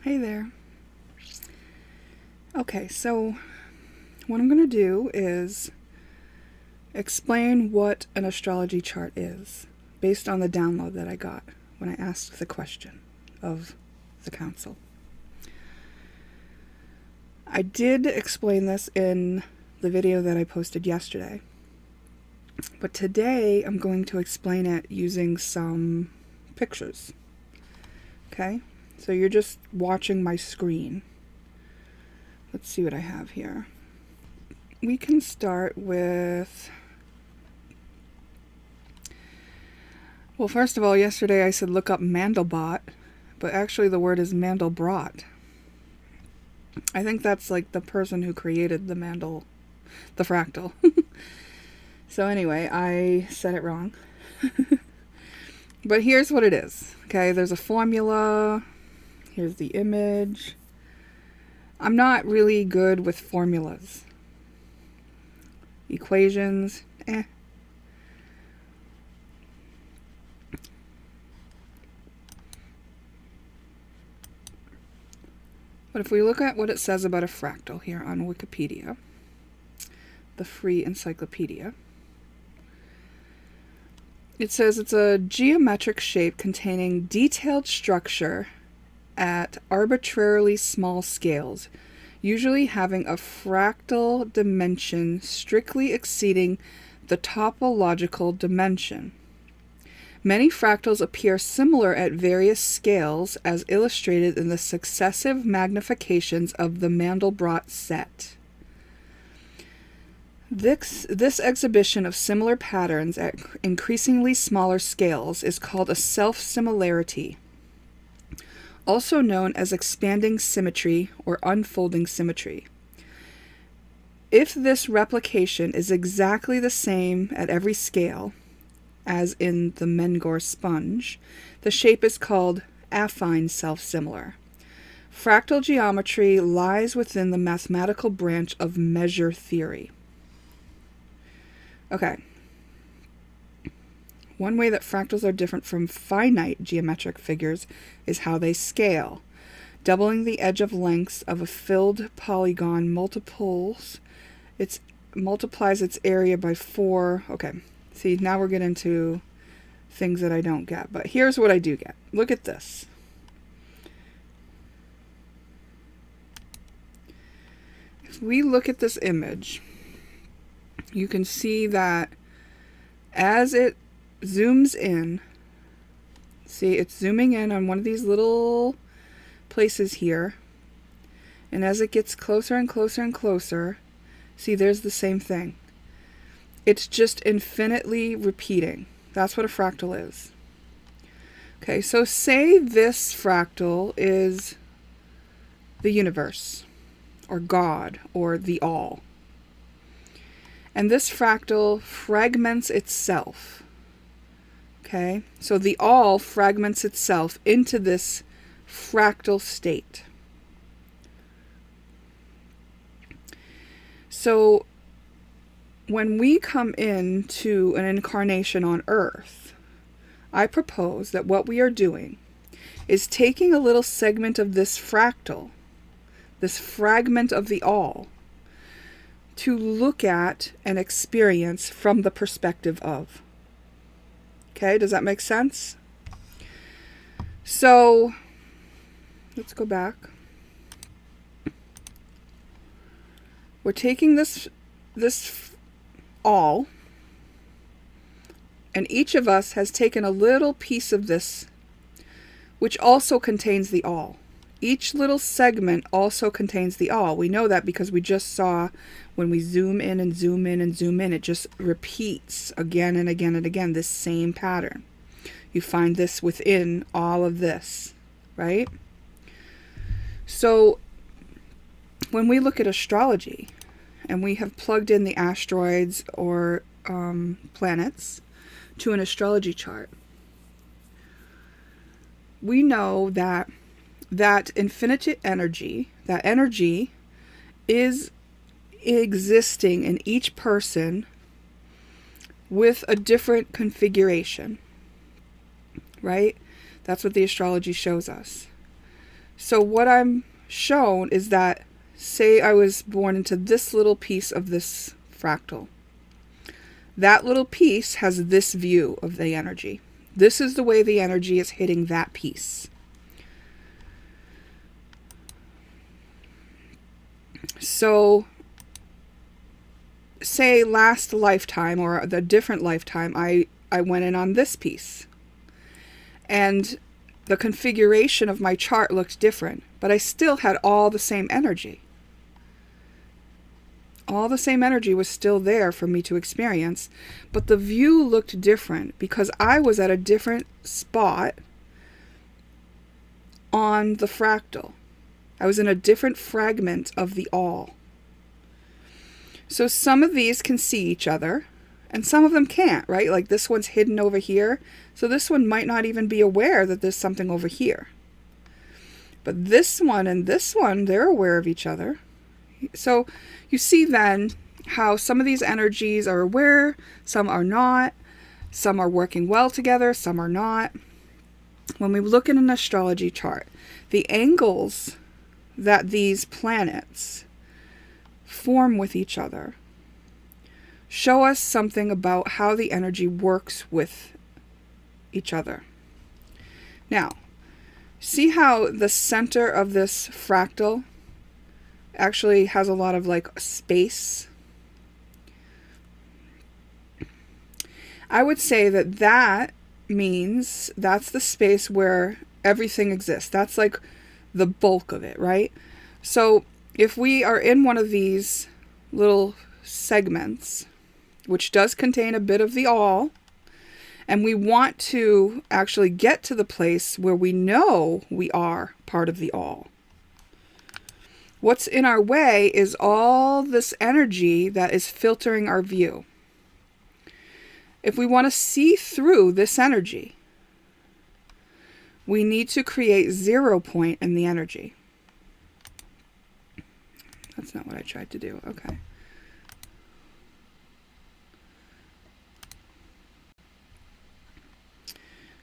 Hey there. Okay, so what I'm going to do is explain what an astrology chart is based on the download that I got when I asked the question of the council. I did explain this in the video that I posted yesterday, but today I'm going to explain it using some pictures. Okay? So you're just watching my screen. Let's see what I have here. We can start with... Well, first of all, yesterday I said look up Mandelbrot, but actually the word is Mandelbrot. I think that's like the person who created the fractal. So anyway, I said it wrong. But here's what it is. Okay, there's a formula. Here's the image. I'm not really good with formulas. Equations, But if we look at what it says about a fractal here on Wikipedia, the free encyclopedia, it says it's a geometric shape containing detailed structure at arbitrarily small scales, usually having a fractal dimension strictly exceeding the topological dimension. Many fractals appear similar at various scales, as illustrated in the successive magnifications of the Mandelbrot set. This exhibition of similar patterns at increasingly smaller scales is called a self-similarity, also known as expanding symmetry or unfolding symmetry. If this replication is exactly the same at every scale, as in the Menger sponge, the shape is called affine self-similar. Fractal geometry lies within the mathematical branch of measure theory. Okay. One way that fractals are different from finite geometric figures is how they scale. Doubling the edge of lengths of a filled polygon multiplies its area by 4. Okay. See, now we're getting into things that I don't get. But here's what I do get. Look at this. If we look at this image, you can see that as it zooms in, see, it's zooming in on one of these little places here. And as it gets closer and closer and closer, see, there's the same thing. It's just infinitely repeating. That's what a fractal is. Okay, so say this fractal is the universe, or God, or the all. And this fractal fragments itself. Okay, so the all fragments itself into this fractal state. So when we come into an incarnation on Earth, I propose that what we are doing is taking a little segment of this fractal, this fragment of the all, to look at and experience from the perspective of. Okay, does that make sense? So, let's go back. We're taking this all, and each of us has taken a little piece of this, which also contains the all. Each little segment also contains the all. We know that because we just saw when we zoom in and zoom in and zoom in, it just repeats again and again and again, this same pattern. You find this within all of this, right? So when we look at astrology, and we have plugged in the asteroids or planets to an astrology chart, we know that infinite energy, that energy is existing in each person with a different configuration, right? That's what the astrology shows us. So what I'm shown is that, say I was born into this little piece of this fractal. That little piece has this view of the energy. This is the way the energy is hitting that piece. So, say last lifetime or the different lifetime, I went in on this piece. And the configuration of my chart looked different, but I still had all the same energy. All the same energy was still there for me to experience, but the view looked different because I was at a different spot on the fractal. I was in a different fragment of the all. So some of these can see each other, and some of them can't, right? Like this one's hidden over here, so this one might not even be aware that there's something over here. But this one and this one, they're aware of each other. So you see then how some of these energies are aware, some are not, some are working well together, some are not. When we look at an astrology chart, the angles that these planets form with each other show us something about how the energy works with each other. Now, see how the center of this fractal actually has a lot of like space? I would say that that means that's the space where everything exists. That's like the bulk of it, right? So if we are in one of these little segments, which does contain a bit of the all, and we want to actually get to the place where we know we are part of the all, what's in our way is all this energy that is filtering our view. If we want to see through this energy, we need to create 0 point in the energy. That's not what I tried to do. Okay.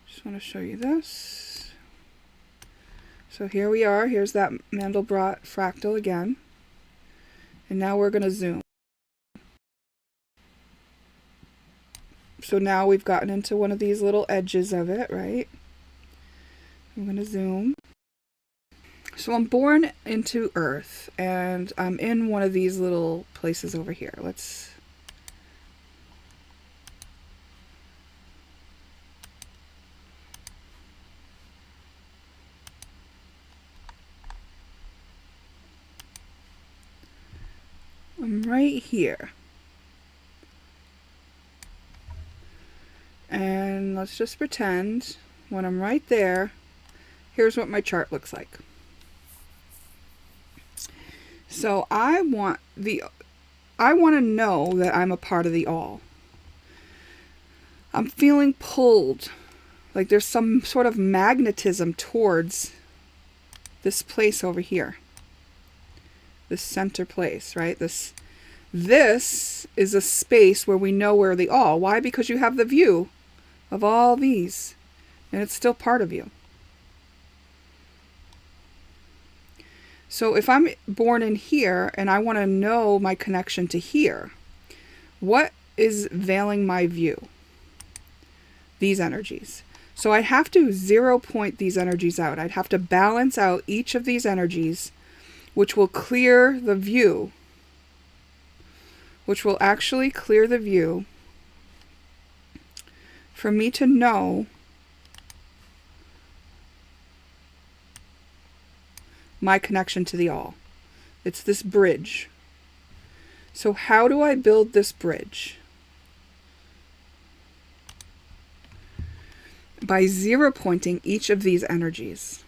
Just want to show you this. So here we are. Here's that Mandelbrot fractal again. And now we're going to zoom. So now we've gotten into one of these little edges of it, right? I'm going to zoom. So I'm born into Earth, and I'm in one of these little places over here. I'm right here. And let's just pretend when I'm right there, here's what my chart looks like. So I want to know that I'm a part of the all. I'm feeling pulled, like there's some sort of magnetism towards this place over here. This center place, right? This is a space where we know we're the all. Why? Because you have the view of all these, and it's still part of you. So if I'm born in here and I want to know my connection to here, what is veiling my view? These energies. So I'd have to 0 point these energies out. I'd have to balance out each of these energies, which will clear the view, which will actually clear the view for me to know my connection to the all. It's this bridge. So how do I build this bridge? By 0 pointing each of these energies.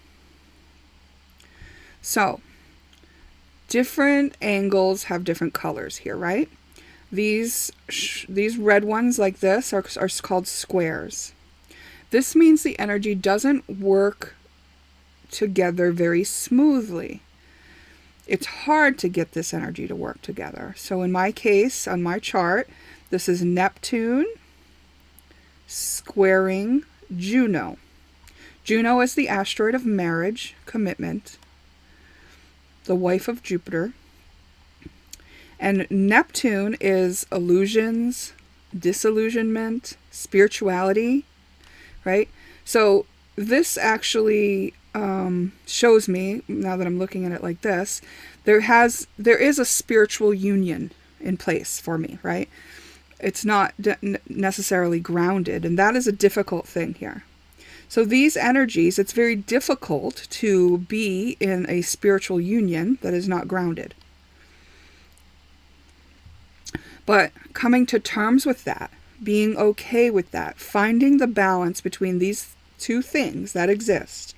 So different angles have different colors here, right? These red ones like this are called squares. This means the energy doesn't work together very smoothly. It's hard to get this energy to work together. So in my case, on my chart, this is Neptune squaring Juno. Juno is the asteroid of marriage, commitment, the wife of Jupiter. And Neptune is illusions, disillusionment, spirituality, right? So this actually shows me, now that I'm looking at it like this, there is a spiritual union in place for me, right? It's not necessarily grounded, and that is a difficult thing here. So these energies, it's very difficult to be in a spiritual union that is not grounded. But coming to terms with that, being okay with that, finding the balance between these two things that exist,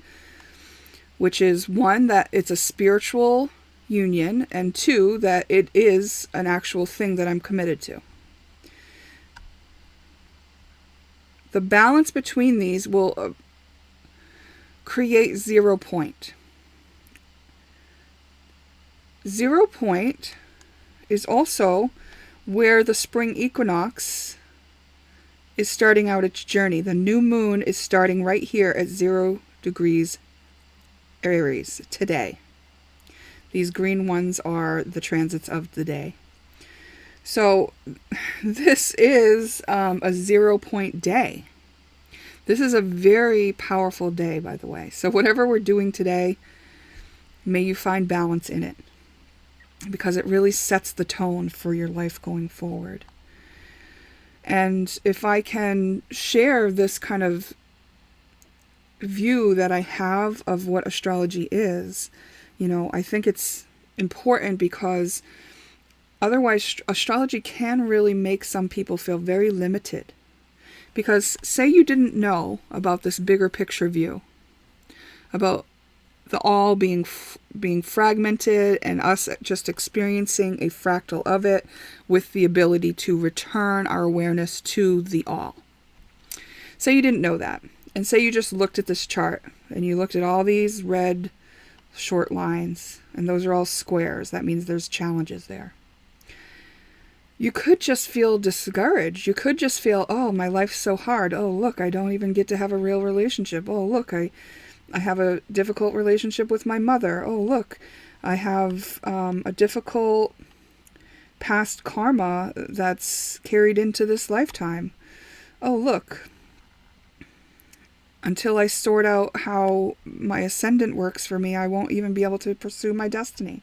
which is one, that it's a spiritual union, and two, that it is an actual thing that I'm committed to. The balance between these will create 0 point. 0 point is also where the spring equinox is starting out its journey. The new moon is starting right here at 0 degrees Aries today. These green ones are the transits of the day. So this is a 0 point day. This is a very powerful day, by the way. So whatever we're doing today, may you find balance in it, because it really sets the tone for your life going forward. And if I can share this kind of view that I have of what astrology is, I think it's important, because otherwise astrology can really make some people feel very limited. Because say you didn't know about this bigger picture view, about the all being fragmented and us just experiencing a fractal of it with the ability to return our awareness to the all. Say you didn't know that, and say you just looked at this chart and you looked at all these red short lines, and those are all squares. That means there's challenges there. You could just feel discouraged. You could just feel, oh, my life's so hard. Oh, look, I don't even get to have a real relationship. Oh, look, I have a difficult relationship with my mother. Oh, look, I have a difficult past karma that's carried into this lifetime. Oh, look, until I sort out how my ascendant works for me, I won't even be able to pursue my destiny.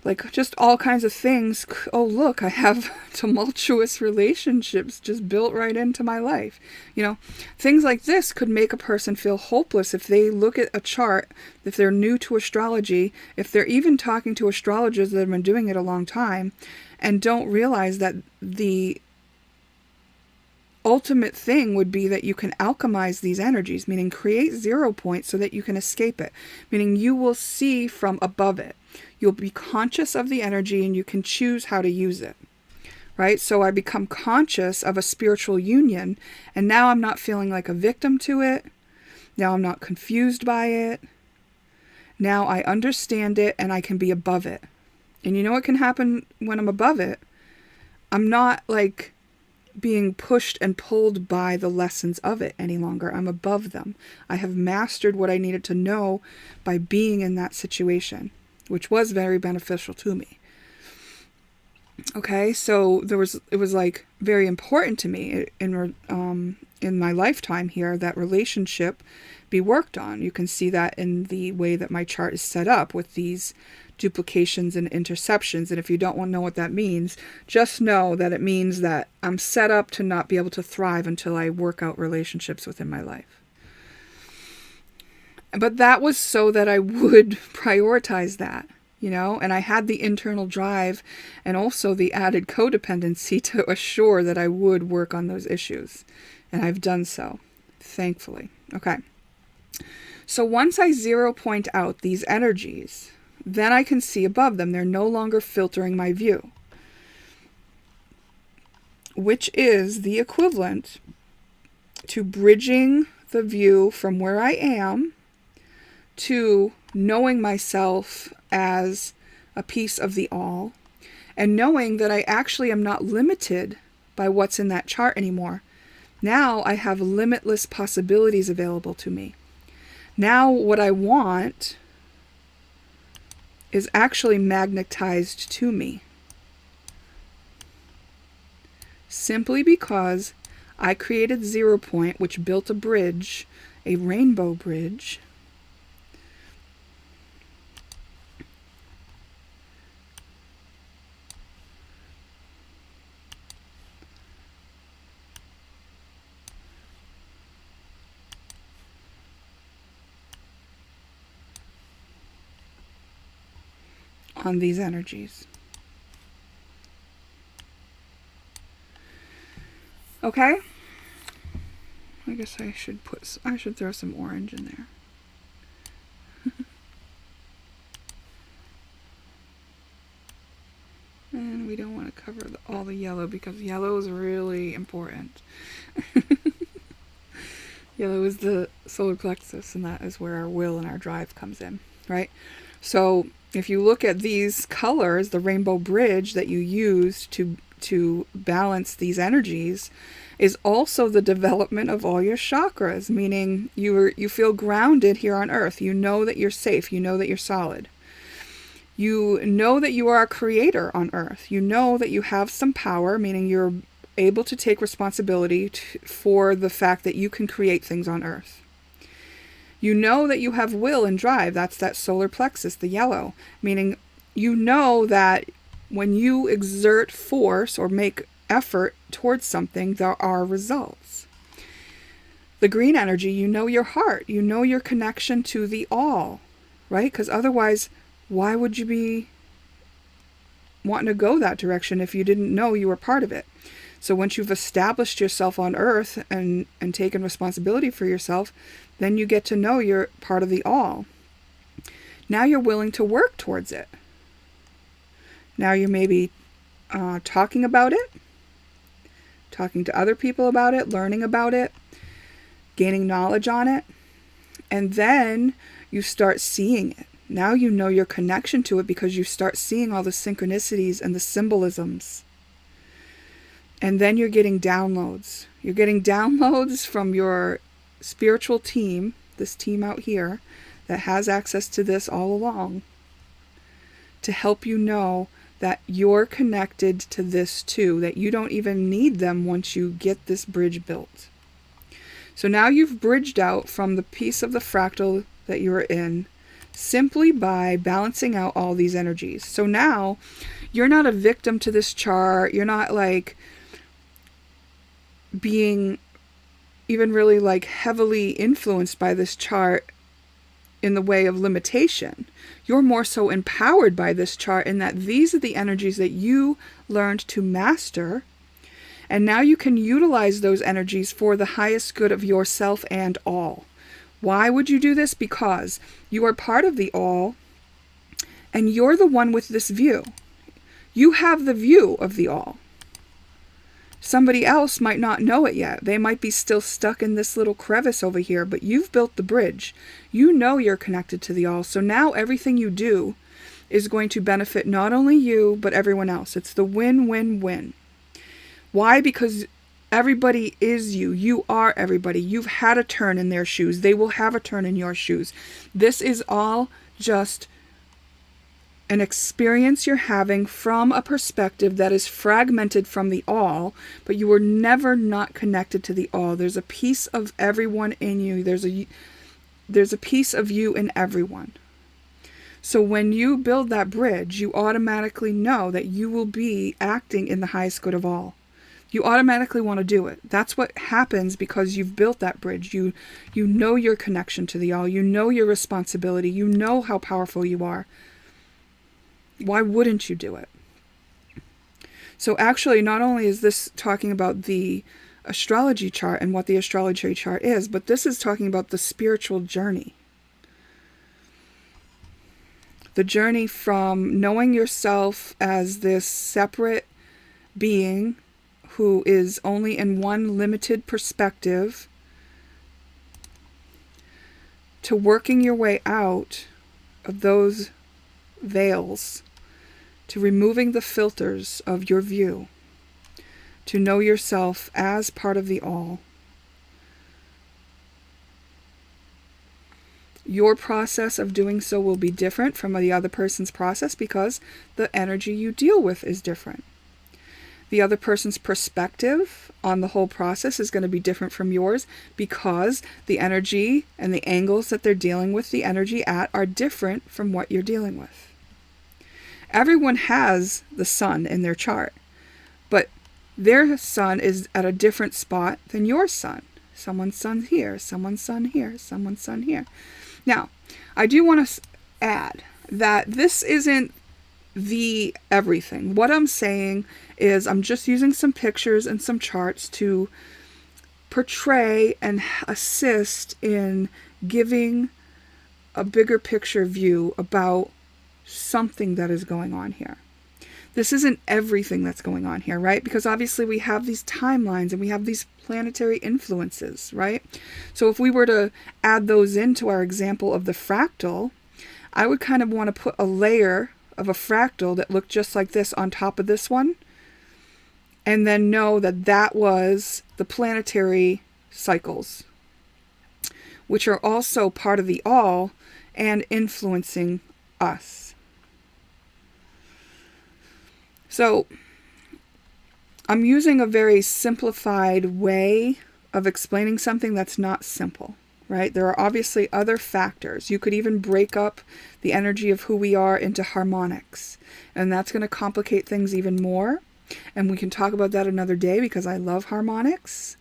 Like, just all kinds of things. Oh, look, I have tumultuous relationships just built right into my life. Things like this could make a person feel hopeless if they look at a chart, if they're new to astrology, if they're even talking to astrologers that have been doing it a long time, and don't realize that the ultimate thing would be that you can alchemize these energies, meaning create 0 points so that you can escape it, meaning you will see from above it. You'll be conscious of the energy and you can choose how to use it, right? So I become conscious of a spiritual union, and now I'm not feeling like a victim to it. Now I'm not confused by it. Now I understand it and I can be above it. And you know what can happen when I'm above it? I'm not like being pushed and pulled by the lessons of it any longer. I'm above them. I have mastered what I needed to know by being in that situation, which was very beneficial to me. Okay, so it was like very important to me in my lifetime here that relationship be worked on. You can see that in the way that my chart is set up with these duplications and interceptions. And if you don't want to know what that means, just know that it means that I'm set up to not be able to thrive until I work out relationships within my life. But that was so that I would prioritize that, and I had the internal drive and also the added codependency to assure that I would work on those issues. And I've done so, thankfully. Okay. So once I 0 point out these energies, then I can see above them. They're no longer filtering my view, which is the equivalent to bridging the view from where I am to knowing myself as a piece of the all, and knowing that I actually am not limited by what's in that chart anymore, Now I have limitless possibilities available to me. Now what I want is actually magnetized to me. Simply because I created 0 point, which built a bridge, a rainbow bridge, on these energies. Okay? I guess I should throw some orange in there. And we don't want to cover all the yellow because yellow is really important. Yellow is the solar plexus, and that is where our will and our drive comes in, right? So if you look at these colors, the rainbow bridge that you use to balance these energies is also the development of all your chakras, meaning you feel grounded here on earth. You know that you're safe. You know that you're solid. You know that you are a creator on earth. You know that you have some power, meaning you're able to take responsibility for the fact that you can create things on earth. You know that you have will and drive. That's that solar plexus, the yellow, meaning you know that when you exert force or make effort towards something, there are results. The green energy, you know your heart. You know your connection to the all, right? Because otherwise, why would you be wanting to go that direction if you didn't know you were part of it? So once you've established yourself on earth and taken responsibility for yourself, then you get to know you're part of the all. Now you're willing to work towards it. Now you're maybe talking about it, talking to other people about it, learning about it, gaining knowledge on it, and then you start seeing it. Now you know your connection to it because you start seeing all the synchronicities and the symbolisms. And then you're getting downloads. You're getting downloads from your spiritual team, this team out here, that has access to this all along, to help you know that you're connected to this too, that you don't even need them once you get this bridge built. So now you've bridged out from the piece of the fractal that you were in simply by balancing out all these energies. So now you're not a victim to this chart. You're not like being even really like heavily influenced by this chart in the way of limitation. You're more so empowered by this chart in that these are the energies that you learned to master, and now you can utilize those energies for the highest good of yourself and all. Why would you do this? Because you are part of the all, and you're the one with this view. You have the view of the all. Somebody else might not know it yet. They might be still stuck in this little crevice over here, but you've built the bridge. You know you're connected to the all. So now everything you do is going to benefit not only you, but everyone else. It's the win-win-win. Why? Because everybody is you. You are everybody. You've had a turn in their shoes. They will have a turn in your shoes. This is all just an experience you're having from a perspective that is fragmented from the all, but you were never not connected to the all. There's a piece of everyone in you. There's a piece of you in everyone. So when you build that bridge, you automatically know that you will be acting in the highest good of all. You automatically want to do it. That's what happens because you've built that bridge. You know your connection to the all. You know your responsibility. You know how powerful you are. Why wouldn't you do it? So actually, not only is this talking about the astrology chart and what the astrology chart is, but this is talking about the spiritual journey. The journey from knowing yourself as this separate being who is only in one limited perspective to working your way out of those veils, to removing the filters of your view, to know yourself as part of the all, Your process of doing so will be different from the other person's process because the energy you deal with is different. The other person's perspective on the whole process is going to be different from yours because the energy and the angles that they're dealing with the energy at are different from what you're dealing with. Everyone has the sun in their chart, but their sun is at a different spot than your sun. Someone's sun here, someone's sun here, someone's sun here. Now, I do want to add that this isn't the everything. What I'm saying is I'm just using some pictures and some charts to portray and assist in giving a bigger picture view about something that is going on here. This isn't everything that's going on here, right? Because obviously we have these timelines and we have these planetary influences, right? So if we were to add those into our example of the fractal, I would kind of want to put a layer of a fractal that looked just like this on top of this one, and then know that that was the planetary cycles, which are also part of the all and influencing us. So I'm using a very simplified way of explaining something that's not simple, right? There are obviously other factors. You could even break up the energy of who we are into harmonics, and that's going to complicate things even more. And we can talk about that another day because I love harmonics.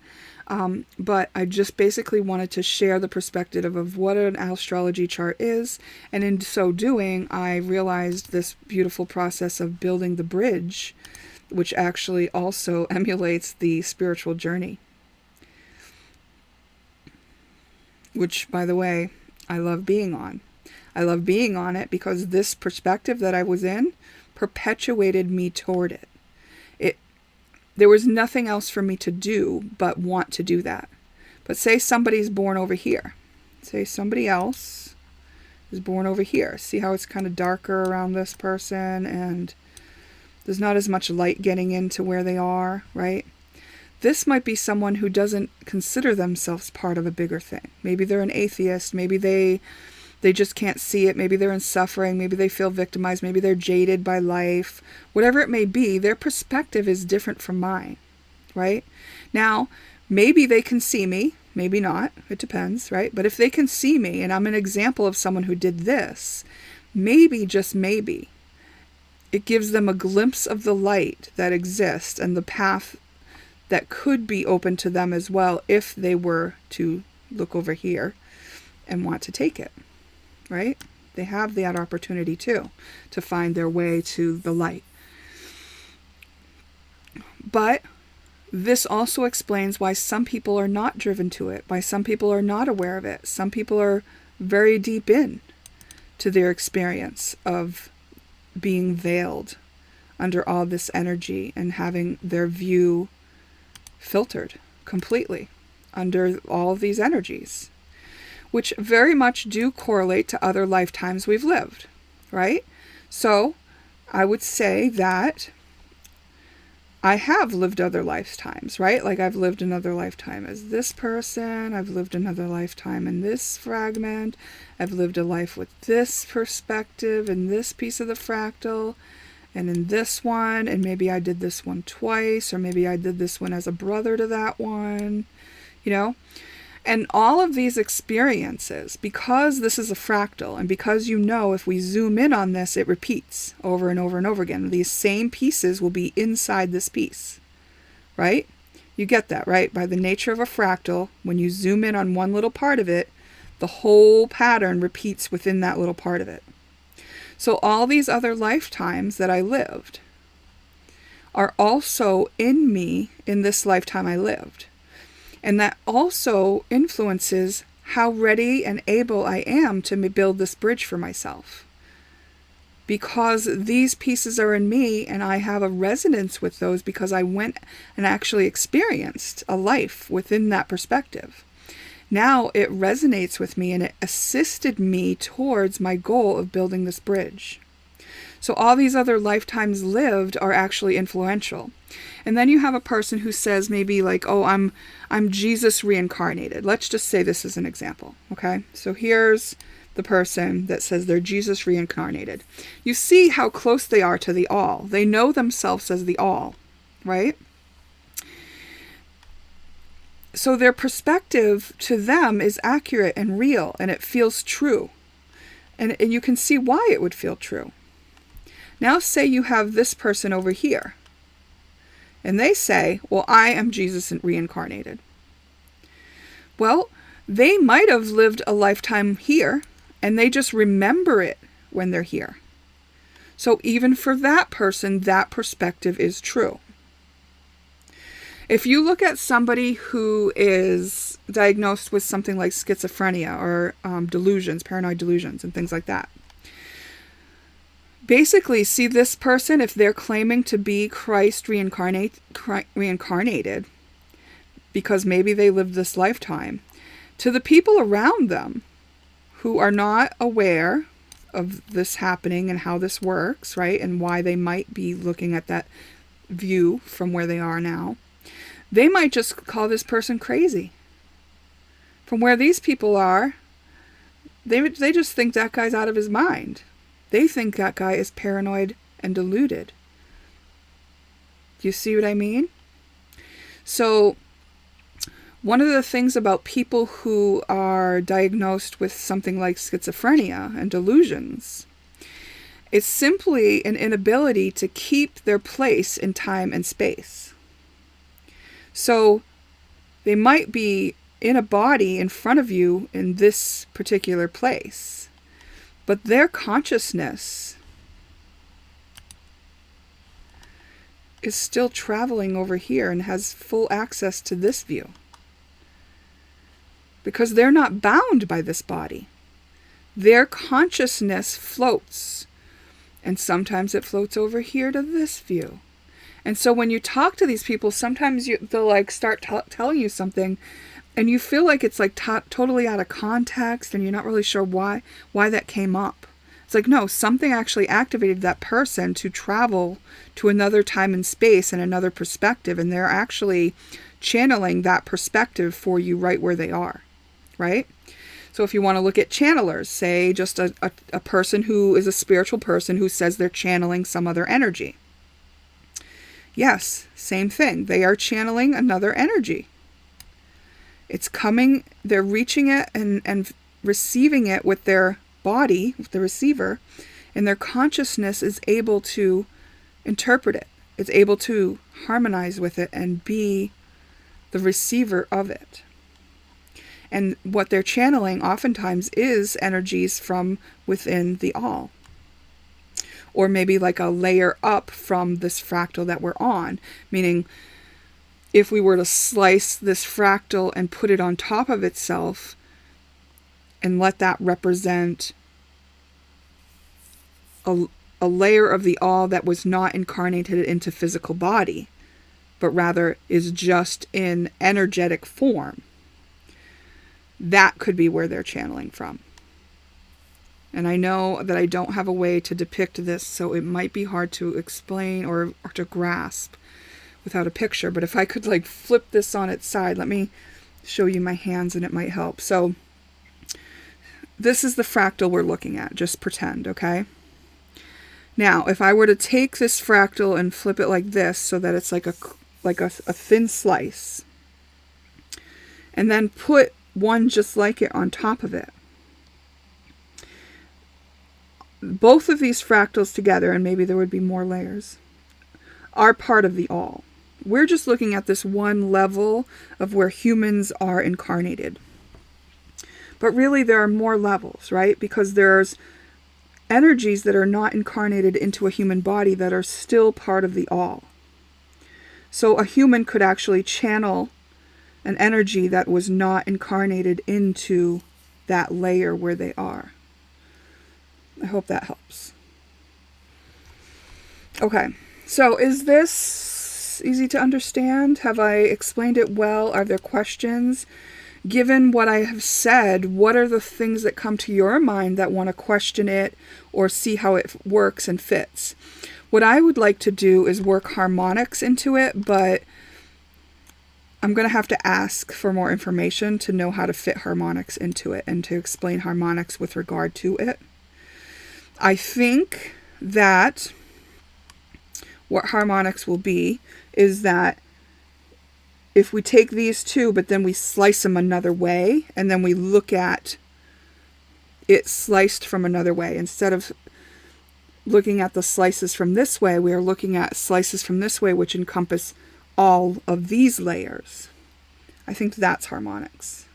But I just basically wanted to share the perspective of what an astrology chart is. And in so doing, I realized this beautiful process of building the bridge, which actually also emulates the spiritual journey. Which, by the way, I love being on. I love being on it because this perspective that I was in perpetuated me toward it. There was nothing else for me to do but want to do that. But say somebody's born over here. Say somebody else is born over here. See how it's kind of darker around this person and there's not as much light getting into where they are, right? This might be someone who doesn't consider themselves part of a bigger thing. Maybe they're an atheist. Maybe they just can't see it. Maybe they're in suffering. Maybe they feel victimized. Maybe they're jaded by life. Whatever it may be, their perspective is different from mine, right? Now, maybe they can see me. Maybe not. It depends, right? But if they can see me, and I'm an example of someone who did this, maybe, just maybe, it gives them a glimpse of the light that exists and the path that could be open to them as well if they were to look over here and want to take it. Right? They have that opportunity too, to find their way to the light. But this also explains why some people are not driven to it, why some people are not aware of it. Some people are very deep in to their experience of being veiled under all this energy and having their view filtered completely under all of these energies, which very much do correlate to other lifetimes we've lived, right? So I would say that I have lived other lifetimes, right? Like I've lived another lifetime as this person. I've lived another lifetime in this fragment. I've lived a life with this perspective and this piece of the fractal and in this one. And maybe I did this one twice, or maybe I did this one as a brother to that one, you know? And all of these experiences, because this is a fractal, and because if we zoom in on this, it repeats over and over and over again. These same pieces will be inside this piece, right? You get that, right? By the nature of a fractal, when you zoom in on one little part of it, the whole pattern repeats within that little part of it. So all these other lifetimes that I lived are also in me in this lifetime I lived. And that also influences how ready and able I am to build this bridge for myself. Because these pieces are in me and I have a resonance with those because I went and actually experienced a life within that perspective. Now it resonates with me and it assisted me towards my goal of building this bridge. So all these other lifetimes lived are actually influential. And then you have a person who says maybe like, oh, I'm Jesus reincarnated. Let's just say this as an example, okay? So here's the person that says they're Jesus reincarnated. You see how close they are to the all. They know themselves as the all, right? So their perspective to them is accurate and real, and it feels true. And you can see why it would feel true. Now say you have this person over here, and they say, well, I am Jesus reincarnated. Well, they might have lived a lifetime here, and they just remember it when they're here. So even for that person, that perspective is true. If you look at somebody who is diagnosed with something like schizophrenia or delusions, paranoid delusions, and things like that, basically see this person, if they're claiming to be Christ reincarnated, because maybe they lived this lifetime, to the people around them who are not aware of this happening and how this works, right, and why they might be looking at that view from where they are now, they might just call this person crazy. From where these people are, they just think that guy's out of his mind. They think that guy is paranoid and deluded. Do you see what I mean? So, one of the things about people who are diagnosed with something like schizophrenia and delusions is simply an inability to keep their place in time and space. So they might be in a body in front of you in this particular place, but their consciousness is still traveling over here and has full access to this view. Because they're not bound by this body. Their consciousness floats. And sometimes it floats over here to this view. And so when you talk to these people, sometimes they'll like start telling you something, and you feel like it's like totally out of context, and you're not really sure why that came up. It's like, no, something actually activated that person to travel to another time and space and another perspective, and they're actually channeling that perspective for you right where they are, right? So if you want to look at channelers, say just a person who is a spiritual person who says they're channeling some other energy. Yes, same thing. They are channeling another energy. It's coming, they're reaching it and receiving it with their body, with the receiver, and their consciousness is able to interpret it. It's able to harmonize with it and be the receiver of it. And what they're channeling oftentimes is energies from within the all. Or maybe like a layer up from this fractal that we're on. Meaning, if we were to slice this fractal and put it on top of itself and let that represent a layer of the all that was not incarnated into physical body, but rather is just in energetic form, that could be where they're channeling from. And I know that I don't have a way to depict this, so it might be hard to explain or to grasp without a picture. But if I could like flip this on its side, let me show you my hands and it might help. So this is the fractal we're looking at. Just pretend, okay? Now, if I were to take this fractal and flip it like this so that it's like a thin slice, and then put one just like it on top of it, both of these fractals together, and maybe there would be more layers, are part of the all. We're just looking at this one level of where humans are incarnated. But really there are more levels, right? Because there's energies that are not incarnated into a human body that are still part of the all. So a human could actually channel an energy that was not incarnated into that layer where they are. I hope that helps. Okay, so is this easy to understand? Have I explained it well? Are there questions? Given what I have said, what are the things that come to your mind that want to question it or see how it works and fits? What I would like to do is work harmonics into it, but I'm going to have to ask for more information to know how to fit harmonics into it and to explain harmonics with regard to it. I think that what harmonics will be is that if we take these two, but then we slice them another way, and then we look at it sliced from another way, instead of looking at the slices from this way, we are looking at slices from this way, which encompass all of these layers. I think that's harmonics.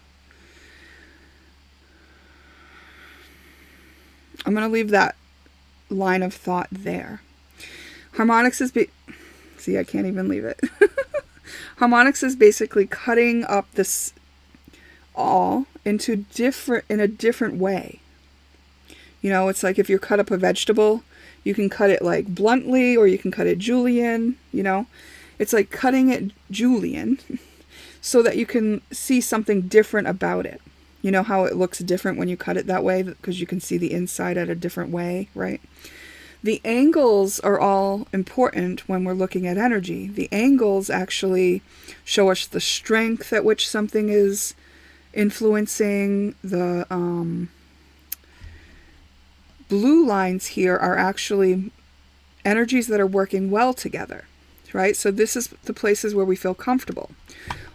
I'm going to leave that line of thought there. Harmonics is see, I can't even leave it. Harmonics is basically cutting up this all into in a different way. You know, it's like if you cut up a vegetable, you can cut it like bluntly, or you can cut it julienne, you know. It's like cutting it julienne so that you can see something different about it. You know how it looks different when you cut it that way, because you can see the inside at a different way, right? The angles are all important when we're looking at energy. The angles actually show us the strength at which something is influencing. The blue lines here are actually energies that are working well together, right? So this is the places where we feel comfortable.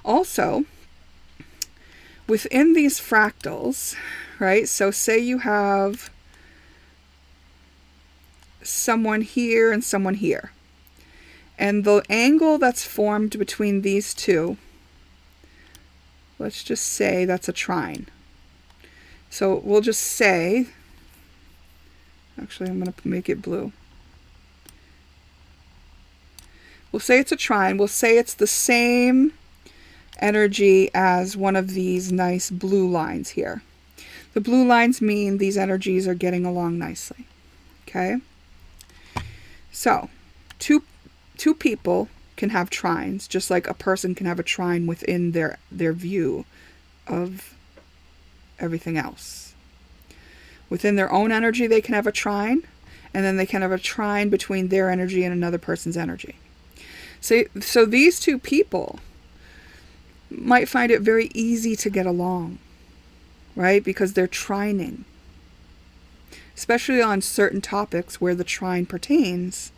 Also, within these fractals, right? So say you have someone here and someone here, and the angle that's formed between these two, let's just say that's a trine. So we'll just say, actually I'm going to make it blue. We'll say it's a trine. We'll say it's the same energy as one of these nice blue lines here. The blue lines mean these energies are getting along nicely. Okay? So, two people can have trines, just like a person can have a trine within their view of everything else. Within their own energy, they can have a trine, and then they can have a trine between their energy and another person's energy. So these two people might find it very easy to get along, right? Because they're trining. Especially on certain topics where the trine pertains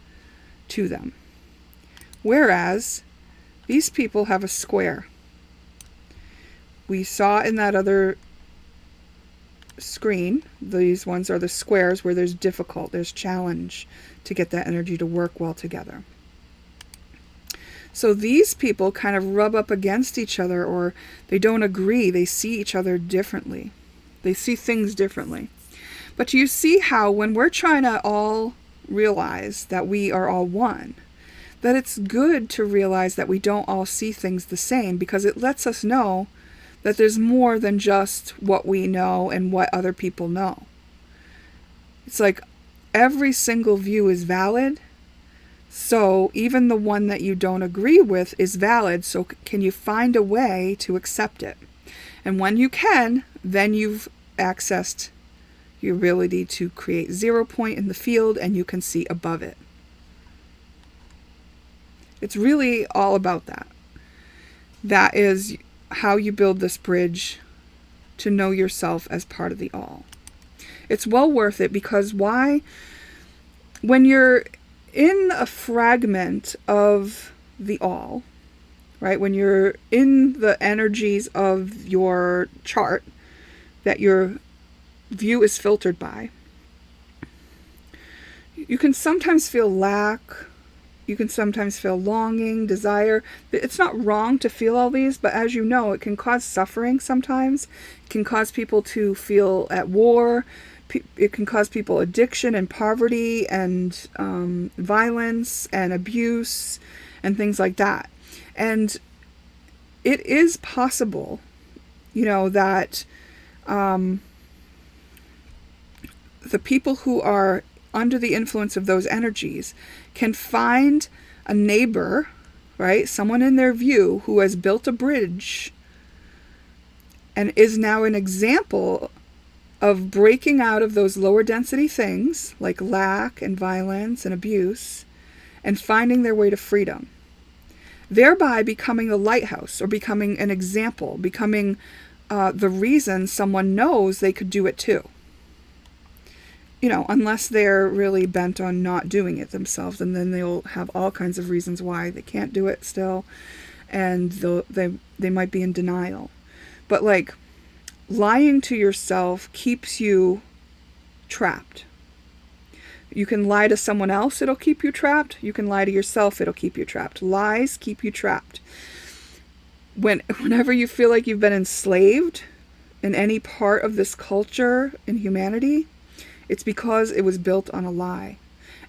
to them. Whereas these people have a square. We saw in that other screen, these ones are the squares where there's challenge to get that energy to work well together. So these people kind of rub up against each other, or they don't agree. They see each other differently. They see things differently. But you see how when we're trying to all realize that we are all one, that it's good to realize that we don't all see things the same, because it lets us know that there's more than just what we know and what other people know. It's like every single view is valid. So even the one that you don't agree with is valid. So can you find a way to accept it? And when you can, then you've accessed your ability to create 0 point in the field, and you can see above it. It's really all about that. That is how you build this bridge to know yourself as part of the all. It's well worth it, because why? When you're in a fragment of the all, right? When you're in the energies of your chart that your view is filtered by, you can sometimes feel lack. You can sometimes feel longing, desire. It's not wrong to feel all these, but as you know, it can cause suffering sometimes. It can cause people to feel at war. It can cause people addiction and poverty and violence and abuse and things like that. And it is possible, that the people who are under the influence of those energies can find a neighbor, right? Someone in their view who has built a bridge and is now an example of breaking out of those lower density things like lack and violence and abuse, and finding their way to freedom. thereby becoming a lighthouse or becoming an example, becoming the reason someone knows they could do it too. You know, unless they're really bent on not doing it themselves, and then they'll have all kinds of reasons why they can't do it still, and they might be in denial. But like, lying to yourself keeps you trapped. You can lie to someone else, it'll keep you trapped. You can lie to yourself, it'll keep you trapped. Lies keep you trapped. Whenever you feel like you've been enslaved in any part of this culture in humanity, it's because it was built on a lie.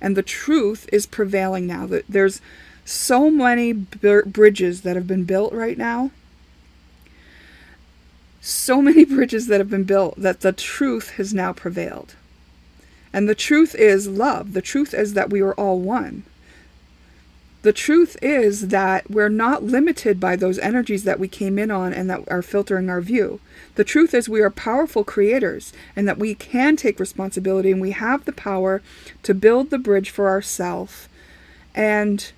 And the truth is prevailing now. There's so many bridges that have been built right now. So many bridges that have been built that the truth has now prevailed. And the truth is love. The truth is that we are all one. The truth is that we're not limited by those energies that we came in on and that are filtering our view. The truth is we are powerful creators and that we can take responsibility and we have the power to build the bridge for ourselves and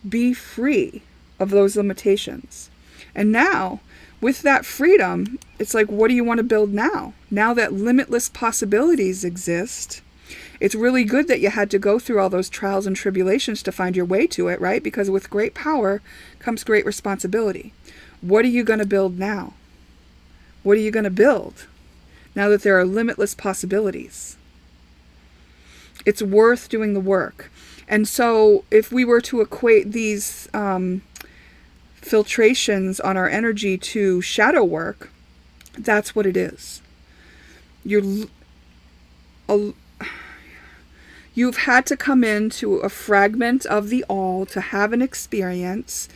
be free of those limitations. And now, with that freedom, it's like, what do you want to build now? Now that limitless possibilities exist, it's really good that you had to go through all those trials and tribulations to find your way to it, right? Because with great power comes great responsibility. What are you going to build now? What are you going to build now that there are limitless possibilities? It's worth doing the work. And so if we were to equate these filtrations on our energy to shadow work, that's what it is. You've had to come into a fragment of the all to have an experience,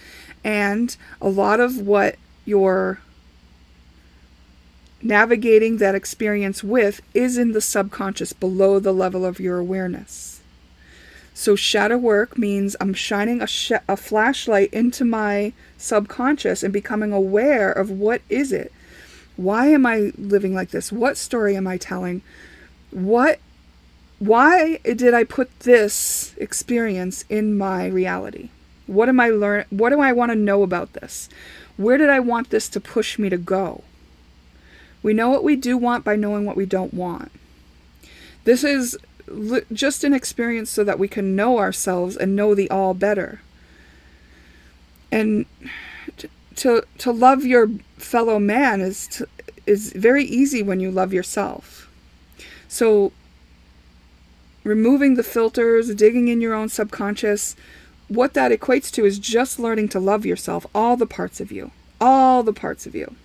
and a lot of what you're navigating that experience with is in the subconscious, below the level of your awareness. So shadow work means I'm shining a flashlight into my subconscious and becoming aware of what is it? Why am I living like this? What story am I telling? Why did I put this experience in my reality? What am I learn? What do I want to know about this? Where did I want this to push me to go? We know what we do want by knowing what we don't want. This is just an experience so that we can know ourselves and know the all better. And to love your fellow man is very easy when you love yourself. So removing the filters, digging in your own subconscious, what that equates to is just learning to love yourself, all the parts of you, all the parts of you.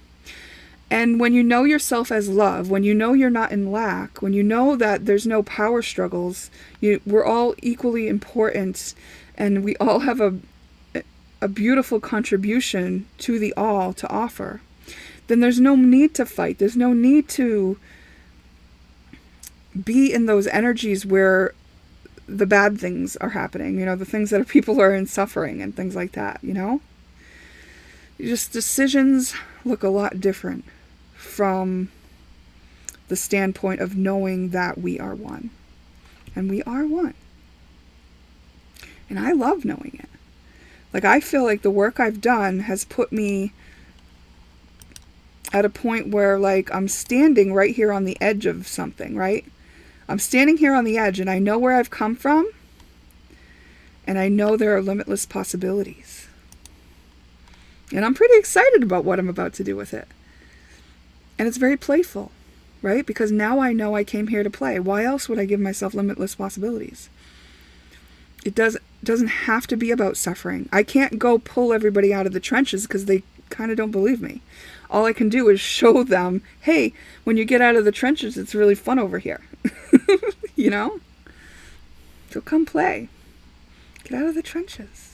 And when you know yourself as love, when you know you're not in lack, when you know that there's no power struggles, we're all equally important, and we all have a beautiful contribution to the all to offer, then there's no need to fight. There's no need to be in those energies where the bad things are happening, the things that people are in suffering and things like that, Just decisions look a lot different from the standpoint of knowing that we are one. And we are one. And I love knowing it. Like, I feel like the work I've done has put me at a point where, like, I'm standing right here on the edge of something, right? I'm standing here on the edge, and I know where I've come from, and I know there are limitless possibilities. And I'm pretty excited about what I'm about to do with it. And it's very playful, right? Because now I know I came here to play. Why else would I give myself limitless possibilities? It doesn't have to be about suffering. I can't go pull everybody out of the trenches because they kind of don't believe me. All I can do is show them, hey, when you get out of the trenches, it's really fun over here. So come play. Get out of the trenches.